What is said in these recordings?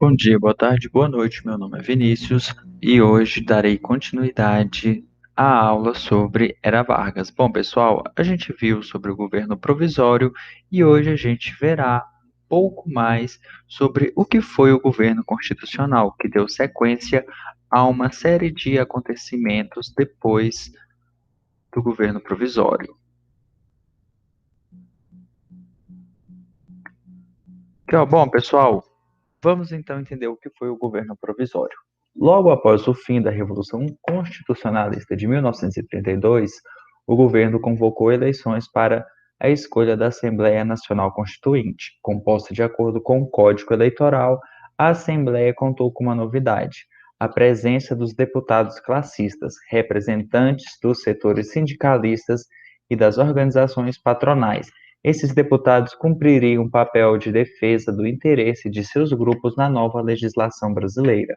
Bom dia, boa tarde, boa noite. Meu nome é Vinícius e hoje darei continuidade à aula sobre Era Vargas. Bom, pessoal, a gente viu sobre o governo provisório e hoje a gente verá um pouco mais sobre o que foi o governo constitucional, que deu sequência a uma série de acontecimentos depois do governo provisório. Bom, pessoal, vamos então entender o que foi o governo provisório. Logo após o fim da Revolução Constitucionalista de 1932, o governo convocou eleições para a escolha da Assembleia Nacional Constituinte. Composta de acordo com o Código Eleitoral, a Assembleia contou com uma novidade: a presença dos deputados classistas, representantes dos setores sindicalistas e das organizações patronais. Esses deputados cumpririam um papel de defesa do interesse de seus grupos na nova legislação brasileira.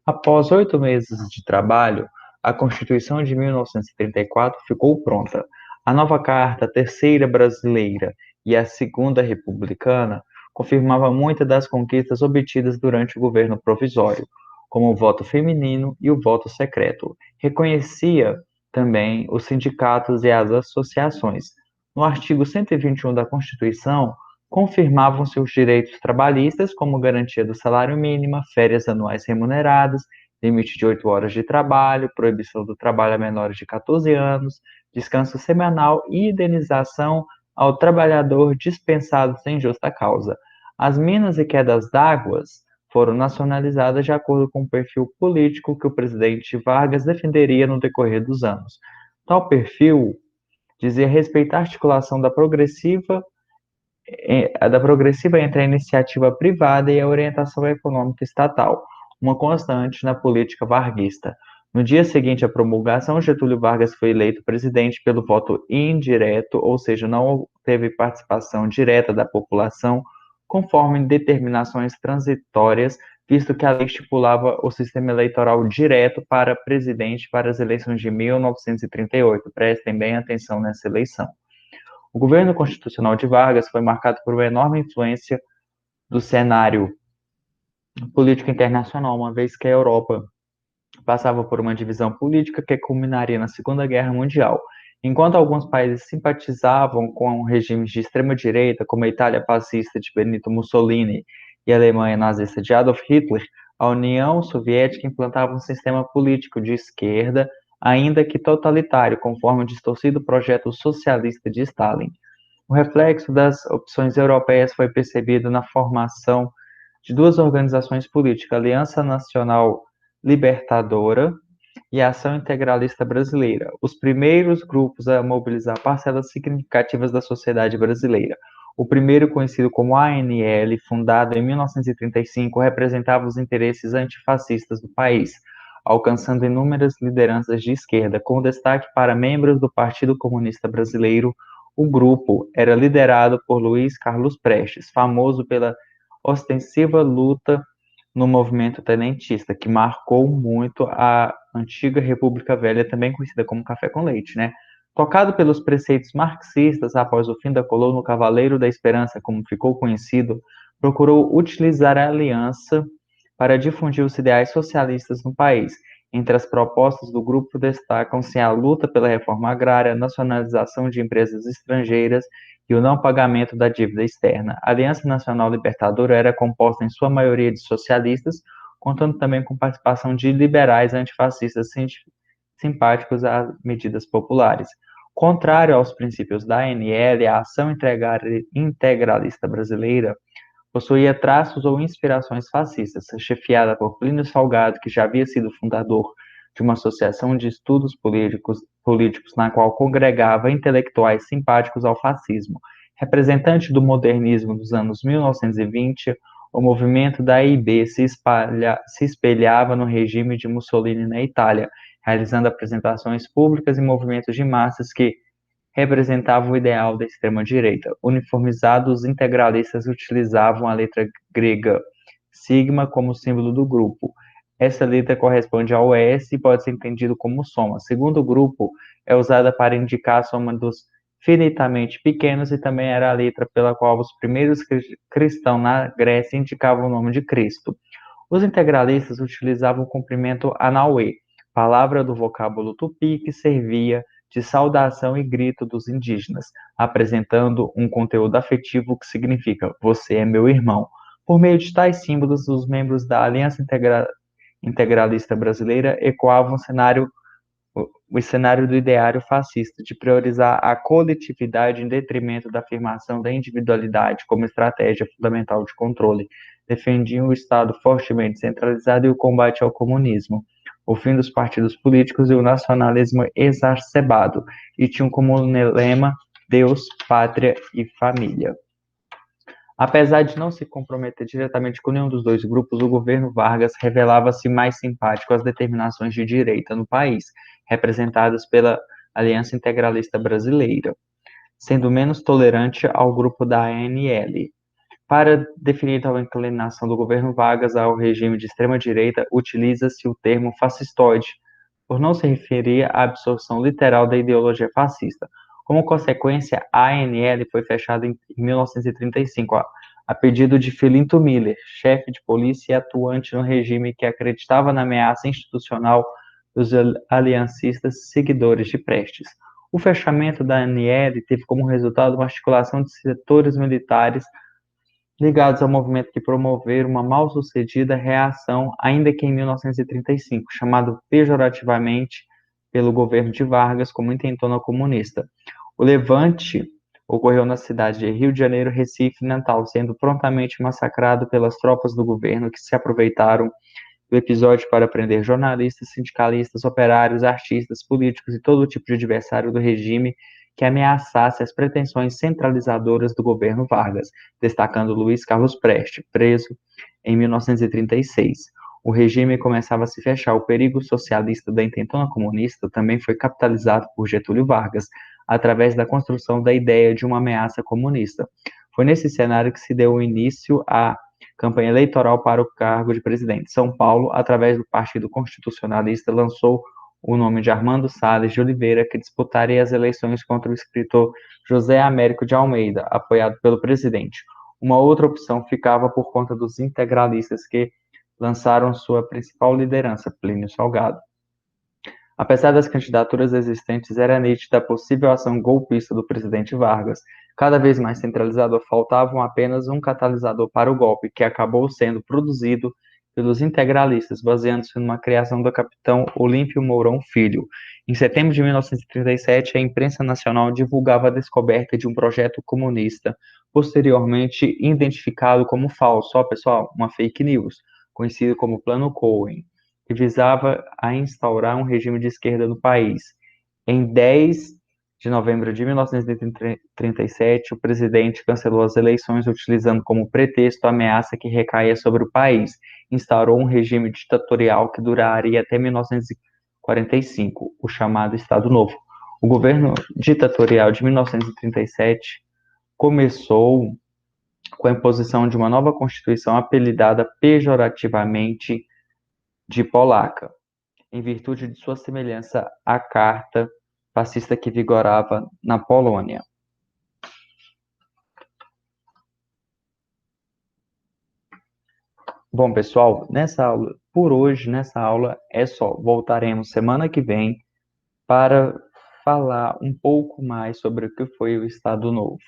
Após 8 meses de trabalho, a Constituição de 1934 ficou pronta. A nova Carta, a Terceira Brasileira e a Segunda Republicana confirmava muitas das conquistas obtidas durante o governo provisório, como o voto feminino e o voto secreto. Reconhecia também os sindicatos e as associações. No artigo 121 da Constituição, confirmavam-se os direitos trabalhistas, como garantia do salário mínimo, férias anuais remuneradas, limite de 8 horas de trabalho, proibição do trabalho a menores de 14 anos, descanso semanal e indenização ao trabalhador dispensado sem justa causa. As minas e quedas d'água foram nacionalizadas de acordo com o perfil político que o presidente Vargas defenderia no decorrer dos anos. Tal perfil dizia respeito à articulação da progressiva entre a iniciativa privada e a orientação econômica estatal, uma constante na política varguista. No dia seguinte à promulgação, Getúlio Vargas foi eleito presidente pelo voto indireto, ou seja, não teve participação direta da população, conforme determinações transitórias, visto que a lei estipulava o sistema eleitoral direto para presidente para as eleições de 1938. Prestem bem atenção nessa eleição. O governo constitucional de Vargas foi marcado por uma enorme influência do cenário político internacional, uma vez que a Europa passava por uma divisão política que culminaria na Segunda Guerra Mundial. Enquanto alguns países simpatizavam com regimes de extrema-direita, como a Itália fascista de Benito Mussolini e a Alemanha nazista de Adolf Hitler, a União Soviética implantava um sistema político de esquerda, ainda que totalitário, conforme o distorcido projeto socialista de Stalin. O reflexo das opções europeias foi percebido na formação de duas organizações políticas, a Aliança Nacional Libertadora e a Ação Integralista Brasileira, os primeiros grupos a mobilizar parcelas significativas da sociedade brasileira. O primeiro, conhecido como ANL, fundado em 1935, representava os interesses antifascistas do país, alcançando inúmeras lideranças de esquerda, com destaque para membros do Partido Comunista Brasileiro. O grupo era liderado por Luiz Carlos Prestes, famoso pela ostensiva luta no movimento tenentista, que marcou muito a antiga República Velha, também conhecida como Café com Leite, né? Tocado pelos preceitos marxistas após o fim da colônia, o Cavaleiro da Esperança, como ficou conhecido, procurou utilizar a aliança para difundir os ideais socialistas no país. Entre as propostas do grupo destacam-se a luta pela reforma agrária, a nacionalização de empresas estrangeiras e o não pagamento da dívida externa. A Aliança Nacional Libertadora era composta em sua maioria de socialistas, contando também com participação de liberais antifascistas simpáticos às medidas populares. Contrário aos princípios da ANL, a Ação Integralista Brasileira possuía traços ou inspirações fascistas, chefiada por Plínio Salgado, que já havia sido fundador de uma associação de estudos políticos na qual congregava intelectuais simpáticos ao fascismo. Representante do modernismo dos anos 1920, o movimento da IB se espelhava no regime de Mussolini na Itália, realizando apresentações públicas e movimentos de massas que representavam o ideal da extrema-direita. Uniformizados, os integralistas utilizavam a letra grega sigma como símbolo do grupo. Essa letra corresponde ao S e pode ser entendido como soma. Segundo o grupo, é usada para indicar a soma dos finitamente pequenos e também era a letra pela qual os primeiros cristãos na Grécia indicavam o nome de Cristo. Os integralistas utilizavam o comprimento Anauê, palavra do vocábulo tupi que servia de saudação e grito dos indígenas, apresentando um conteúdo afetivo que significa "você é meu irmão". Por meio de tais símbolos, os membros da Aliança Integralista Brasileira ecoavam o cenário do ideário fascista de priorizar a coletividade em detrimento da afirmação da individualidade como estratégia fundamental de controle. Defendiam o Estado fortemente centralizado e o combate ao comunismo, o fim dos partidos políticos e o nacionalismo exacerbado, e tinham como lema Deus, Pátria e Família. Apesar de não se comprometer diretamente com nenhum dos dois grupos, o governo Vargas revelava-se mais simpático às determinações de direita no país, representadas pela Aliança Integralista Brasileira, sendo menos tolerante ao grupo da ANL. Para definir tal inclinação do governo Vargas ao regime de extrema-direita, utiliza-se o termo fascistoide, por não se referir à absorção literal da ideologia fascista. Como consequência, a ANL foi fechada em 1935, a pedido de Filinto Miller, chefe de polícia e atuante no regime que acreditava na ameaça institucional dos aliancistas seguidores de Prestes. O fechamento da ANL teve como resultado uma articulação de setores militares ligados ao movimento que promoveram uma mal-sucedida reação, ainda que em 1935, chamado pejorativamente pelo governo de Vargas como intentona comunista. O levante ocorreu na cidade de Rio de Janeiro, Recife e Natal, sendo prontamente massacrado pelas tropas do governo que se aproveitaram do episódio para prender jornalistas, sindicalistas, operários, artistas, políticos e todo tipo de adversário do regime que ameaçasse as pretensões centralizadoras do governo Vargas, destacando Luiz Carlos Prestes, preso em 1936. O regime começava a se fechar. O perigo socialista da intentona comunista também foi capitalizado por Getúlio Vargas, através da construção da ideia de uma ameaça comunista. Foi nesse cenário que se deu o início à campanha eleitoral para o cargo de presidente. São Paulo, através do Partido Constitucionalista, lançou o nome de Armando Salles de Oliveira, que disputaria as eleições contra o escritor José Américo de Almeida, apoiado pelo presidente. Uma outra opção ficava por conta dos integralistas, que lançaram sua principal liderança, Plínio Salgado. Apesar das candidaturas existentes, era nítida a possível ação golpista do presidente Vargas. Cada vez mais centralizador, faltavam apenas um catalisador para o golpe, que acabou sendo produzido pelos integralistas, baseando-se numa criação do capitão Olímpio Mourão Filho. Em setembro de 1937, a imprensa nacional divulgava a descoberta de um projeto comunista, posteriormente identificado como falso, pessoal, uma fake news, conhecido como Plano Cohen, que visava a instaurar um regime de esquerda no país. Em 10 de novembro de 1937, o presidente cancelou as eleições utilizando como pretexto a ameaça que recaía sobre o país. Instaurou um regime ditatorial que duraria até 1945, o chamado Estado Novo. O governo ditatorial de 1937 começou com a imposição de uma nova Constituição apelidada pejorativamente de polaca, em virtude de sua semelhança à carta fascista que vigorava na Polônia. Bom, pessoal, nessa aula é só. Voltaremos semana que vem para falar um pouco mais sobre o que foi o Estado Novo.